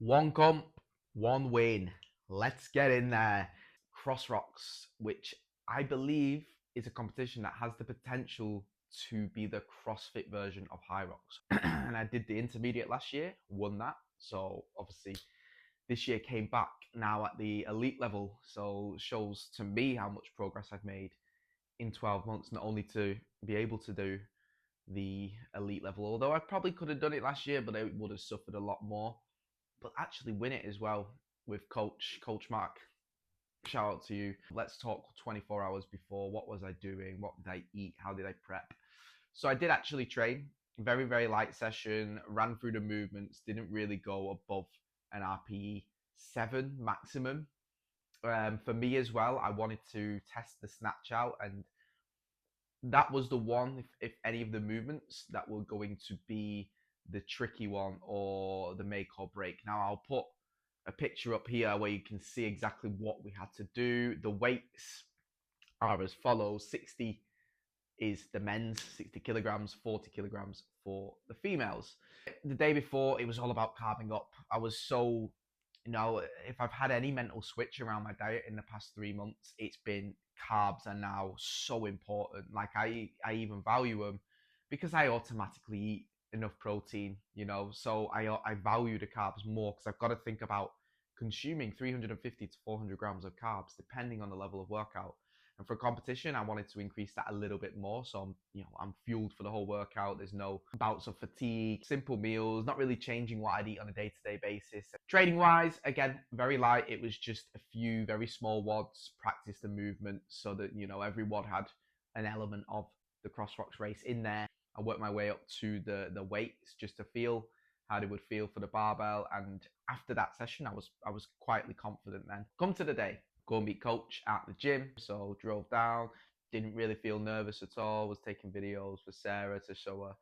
One comp, one win. Let's get in there. CrossRox, which I believe is a competition that has the potential to be the CrossFit version of High Rocks. And I did the intermediate last year, won that. So obviously this year came back now at the elite level. So shows to me how much progress I've made in 12 months, not only to be able to do the elite level, although I probably could have done it last year, but I would have suffered a lot more, but actually win it as well with Coach Mark. Shout out to you. Let's talk 24 hours before. What was I doing? What did I eat? How did I prep? So I did actually train. Very, very light session. Ran through the movements. Didn't really go above an RPE 7 maximum. For me as well, I wanted to test the snatch out, and that was the one, if any of the movements that were going to be the tricky one or the make or break. Now I'll put a picture up here where you can see exactly what we had to do. The weights are as follows. 60 is the men's, 60 kilograms, 40 kilograms for the females. The day before, it was all about carving up. I was so, if I've had any mental switch around my diet in the past 3 months, it's been carbs are now so important. Like I even value them because I automatically eat enough protein, so I value the carbs more because I've got to think about consuming 350 to 400 grams of carbs depending on the level of workout. And for competition, I wanted to increase that a little bit more. So I'm fueled for the whole workout. There's no bouts of fatigue, simple meals, not really changing what I'd eat on a day-to-day basis. Training wise, again, very light. It was just a few very small WODs, practice the movement so that, every WOD had an element of the CrossRox race in there. I worked my way up to the weights just to feel how they would feel for the barbell. And after that session, I was quietly confident then. Come to the day. Go and meet coach at the gym. So drove down, didn't really feel nervous at all. Was taking videos for Sarah to show her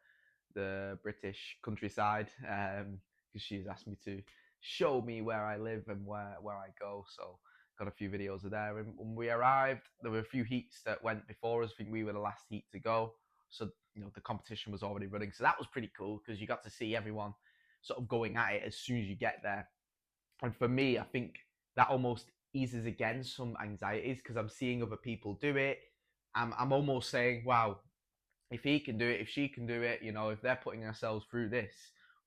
the British countryside because she's asked me to show me where I live and where I go. So got a few videos of there. And when we arrived, there were a few heats that went before us. I think we were the last heat to go. So the competition was already running. So that was pretty cool because you got to see everyone sort of going at it as soon as you get there. And for me, I think that almost eases against some anxieties because I'm seeing other people do it. I'm almost saying, wow, if he can do it, if she can do it, if they're putting themselves through this,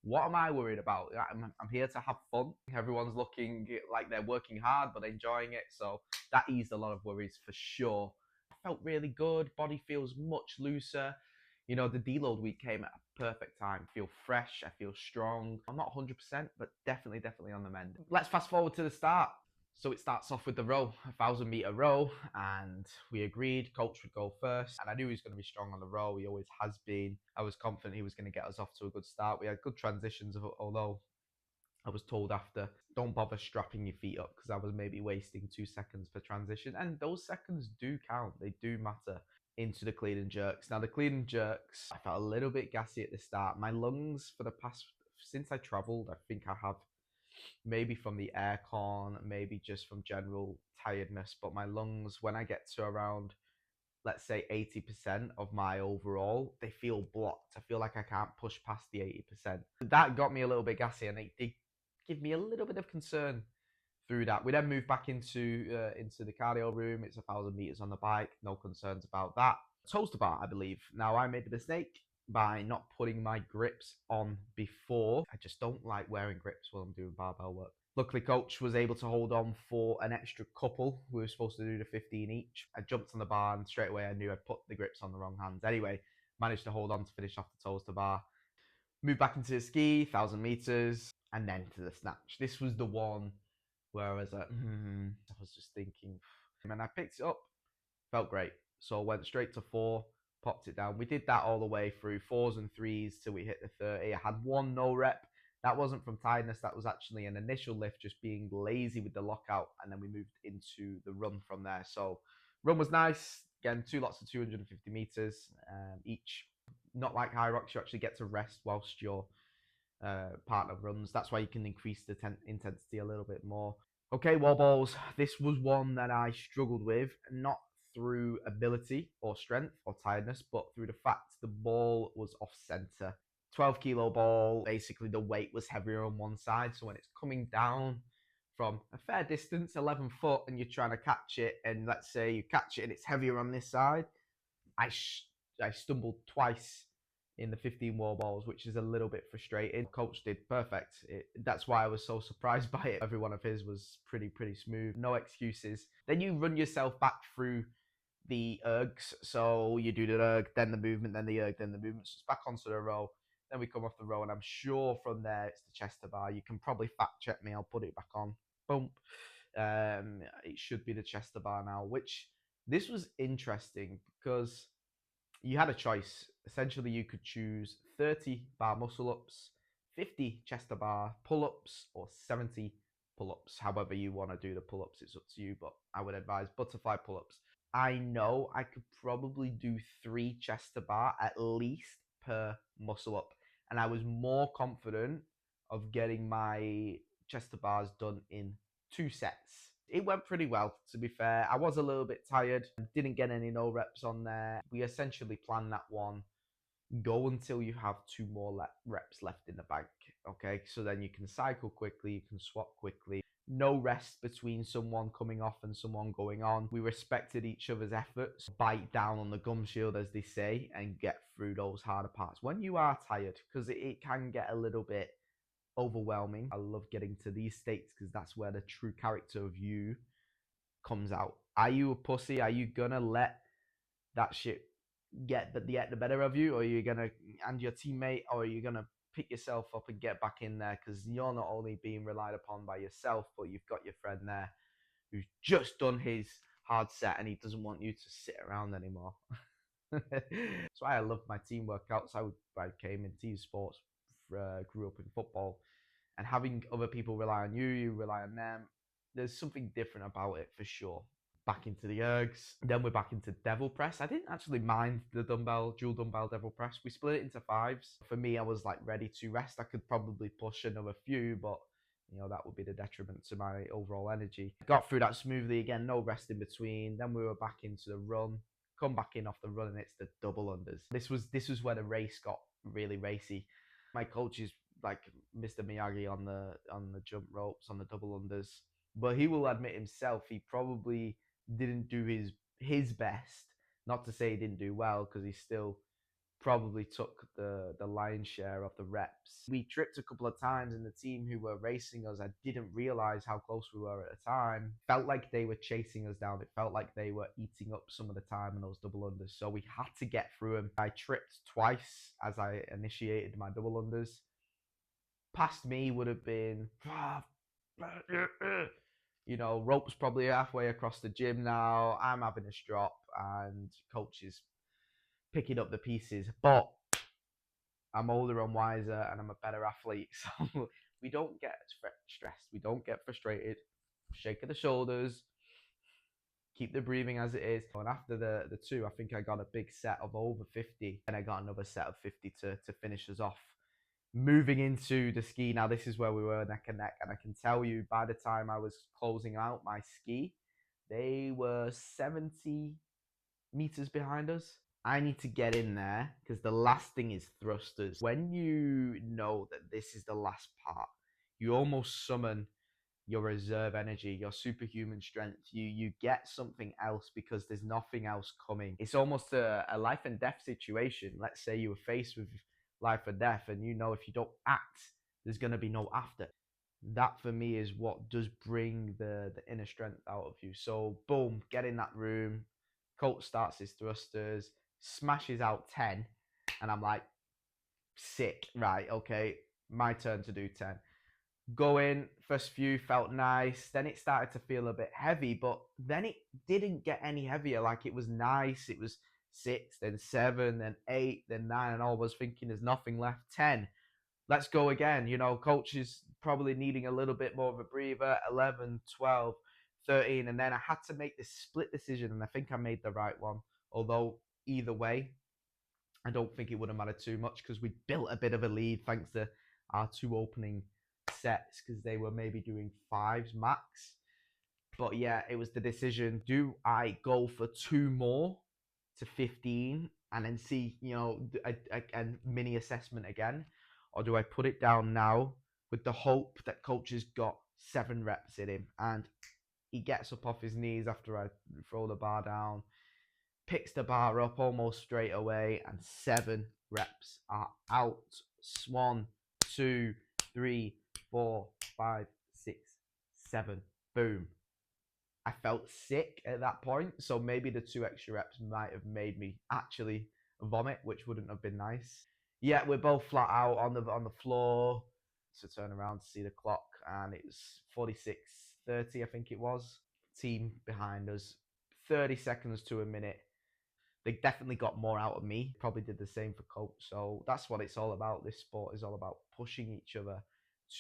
what am I worried about? I'm here to have fun. Everyone's looking like they're working hard, but enjoying it. So that eased a lot of worries for sure. I felt really good. Body feels much looser. The deload week came at a perfect time. I feel fresh. I feel strong. I'm not 100%, but definitely on the mend. Let's fast forward to the start. So it starts off with the row, 1,000-meter row, and we agreed coach would go first. And I knew he was going to be strong on the row. He always has been. I was confident he was going to get us off to a good start. We had good transitions, although I was told after, don't bother strapping your feet up because I was maybe wasting 2 seconds per transition. And those seconds do count. They do matter. Into the clean and jerks. Now the clean and jerks, I felt a little bit gassy at the start. My lungs for the past, since I traveled, I think I have maybe from the aircon, maybe just from general tiredness, but my lungs, when I get to around, let's say 80% of my overall, they feel blocked. I feel like I can't push past the 80%. That got me a little bit gassy, and it did give me a little bit of concern through that. We then moved back into the cardio room. It's 1,000 meters on the bike. No concerns about that. Toaster bar, I believe. Now I made the mistake by not putting my grips on before. I just don't like wearing grips while I'm doing barbell work. Luckily, coach was able to hold on for an extra couple. We were supposed to do the 15 each. I jumped on the bar and straight away I knew I'd put the grips on the wrong hands. Anyway, managed to hold on to finish off the toaster bar. Moved back into the ski, 1,000 meters, and then to the snatch. This was the one where I was like, I was just thinking. And I picked it up, felt great. So I went straight to 4, popped it down. We did that all the way through 4s and 3s till we hit the 30. I had one no rep. That wasn't from tiredness. That was actually an initial lift, just being lazy with the lockout. And then we moved into the run from there. So run was nice. Again, 2 lots of 250 meters each. Not like High Rocks, you actually get to rest whilst your partner runs. That's why you can increase the intensity a little bit more. Okay, wall balls. This was one that I struggled with, not through ability or strength or tiredness, but through the fact the ball was off center. 12 kilo ball. Basically, the weight was heavier on one side. So when it's coming down from a fair distance, 11 foot, and you're trying to catch it, and let's say you catch it and it's heavier on this side, I stumbled twice in the 15 wall balls, which is a little bit frustrating. Coach did perfect. That's why I was so surprised by it. Every one of his was pretty smooth. No excuses. Then you run yourself back through the ergs. So you do the erg, then the movement, then the erg, then the movement. So it's back onto the row. Then we come off the row, and I'm sure from there it's the chest to bar. You can probably fact check me. I'll put it back on. Boom. It should be the chest to bar now, which this was interesting because you had a choice. Essentially, you could choose 30 bar muscle ups, 50 chest to bar pull ups, or 70 pull ups. However, you want to do the pull ups, it's up to you, but I would advise butterfly pull ups. I know I could probably do 3 chest to bar at least per muscle up, and I was more confident of getting my chest to bars done in 2 sets. It went pretty well, to be fair. I was a little bit tired, didn't get any no reps on there. We essentially planned that one. Go until you have 2 more reps left in the bank. Okay, so then you can cycle quickly, you can swap quickly. No rest between someone coming off and someone going on. We respected each other's efforts. Bite down on the gum shield, as they say, and get through those harder parts when you are tired, because it can get a little bit overwhelming. I love getting to these states because that's where the true character of you comes out. Are you a pussy? Are you gonna let that shit get the better of you, or are you gonna and your teammate, or are you gonna pick yourself up and get back in there? Because you're not only being relied upon by yourself, but you've got your friend there who's just done his hard set and he doesn't want you to sit around anymore. That's why I love my team workouts. I came into team sports, grew up in football, and having other people rely on you, you rely on them. There's something different about it for sure. Back into the ergs. Then we're back into devil press. I didn't actually mind the dual dumbbell devil press. We split it into 5s. For me, I was like ready to rest. I could probably push another few, but that would be the detriment to my overall energy. Got through that smoothly again, no rest in between. Then we were back into the run. Come back in off the run, and it's the double unders. This was where the race got really racy. My coach is like Mr. Miyagi on the jump ropes, on the double unders, but he will admit himself he probably didn't do his best. Not to say he didn't do well, because he still probably took the lion's share of the reps. We tripped a couple of times, and the team who were racing us, I didn't realize how close we were at the time. Felt like they were chasing us down. It felt like they were eating up some of the time in those double unders. So we had to get through them. I tripped twice as I initiated my double unders. Past me would have been, ropes probably halfway across the gym now. I'm having a strop, and coach is picking up the pieces. But I'm older, I'm wiser, and I'm a better athlete. So we don't get stressed. We don't get frustrated. Shake of the shoulders. Keep the breathing as it is. And after the 2, I think I got a big set of over 50. And I got another set of 50 to finish us off. Moving into the ski, now this is where we were neck and neck. And I can tell you, by the time I was closing out my ski, they were 70 meters behind us. I need to get in there because the last thing is thrusters. When you know that this is the last part, you almost summon your reserve energy, your superhuman strength. You get something else because there's nothing else coming. It's almost a life and death situation. Let's say you were faced with life or death, and if you don't act, there's going to be no after. That for me is what does bring the inner strength out of you. So boom, get in that room. Colt starts his thrusters, smashes out 10, and I'm like, sick, right, okay, my turn to do 10. Go in, first few felt nice, then it started to feel a bit heavy, but then it didn't get any heavier. Like, it was nice, it was 6, then 7, then 8, then 9, and I was thinking there's nothing left. 10, let's go again. Coach is probably needing a little bit more of a breather. 11, 12, 13, and then I had to make this split decision, and I think I made the right one. Although either way, I don't think it would have mattered too much because we built a bit of a lead thanks to our 2 opening sets, because they were maybe doing 5s max. But yeah, it was the decision. Do I go for 2 more to 15 and then see, a mini assessment again? Or do I put it down now with the hope that coach has got 7 reps in him and he gets up off his knees after I throw the bar down, picks the bar up almost straight away, and 7 reps are out. 1, 2, 3, 4, 5, 6, 7. Boom. I felt sick at that point, so maybe the 2 extra reps might have made me actually vomit, which wouldn't have been nice. Yeah, we're both flat out on the floor. To turn around to see the clock, and it's 46:30, I think it was. Team behind us, 30 seconds to a minute. They definitely got more out of me. Probably did the same for coach. So that's what it's all about. This sport is all about pushing each other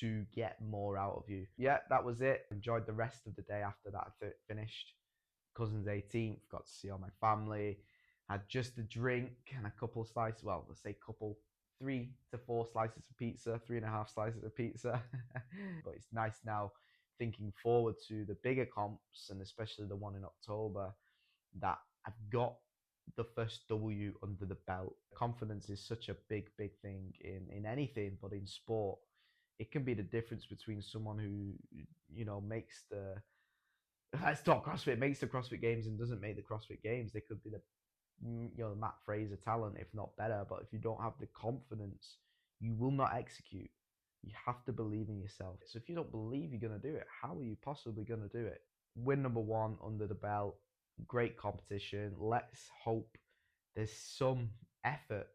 to get more out of you. Yeah, that was it. Enjoyed the rest of the day after that. Finished cousin's 18th. Got to see all my family. Had just a drink and a couple slices. Well, let's say couple, 3 to 4 slices of pizza, 3.5 slices of pizza. But it's nice now, thinking forward to the bigger comps, and especially the one in October, that I've got the first W under the belt. Confidence is such a big thing in anything, but in sport, it can be the difference between someone who, makes the, let's talk CrossFit, makes the CrossFit Games and doesn't make the CrossFit Games. They could be the Matt Fraser talent, if not better. But if you don't have the confidence, you will not execute. You have to believe in yourself. So if you don't believe you're going to do it, how are you possibly going to do it? Win number 1 under the belt. Great competition. Let's hope there's some effort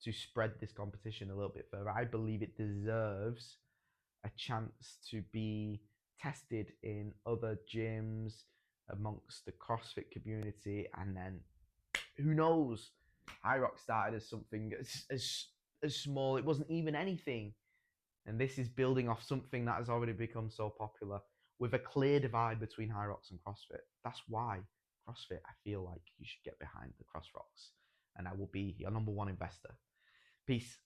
to spread this competition a little bit further. I believe it deserves a chance to be tested in other gyms amongst the CrossFit community, and then who knows? HYROX started as something as small. It wasn't even anything, and this is building off something that has already become so popular, with a clear divide between HYROX and CrossFit. That's why CrossFit, I feel like you should get behind the CrossRox, and I will be your number 1 investor. Peace.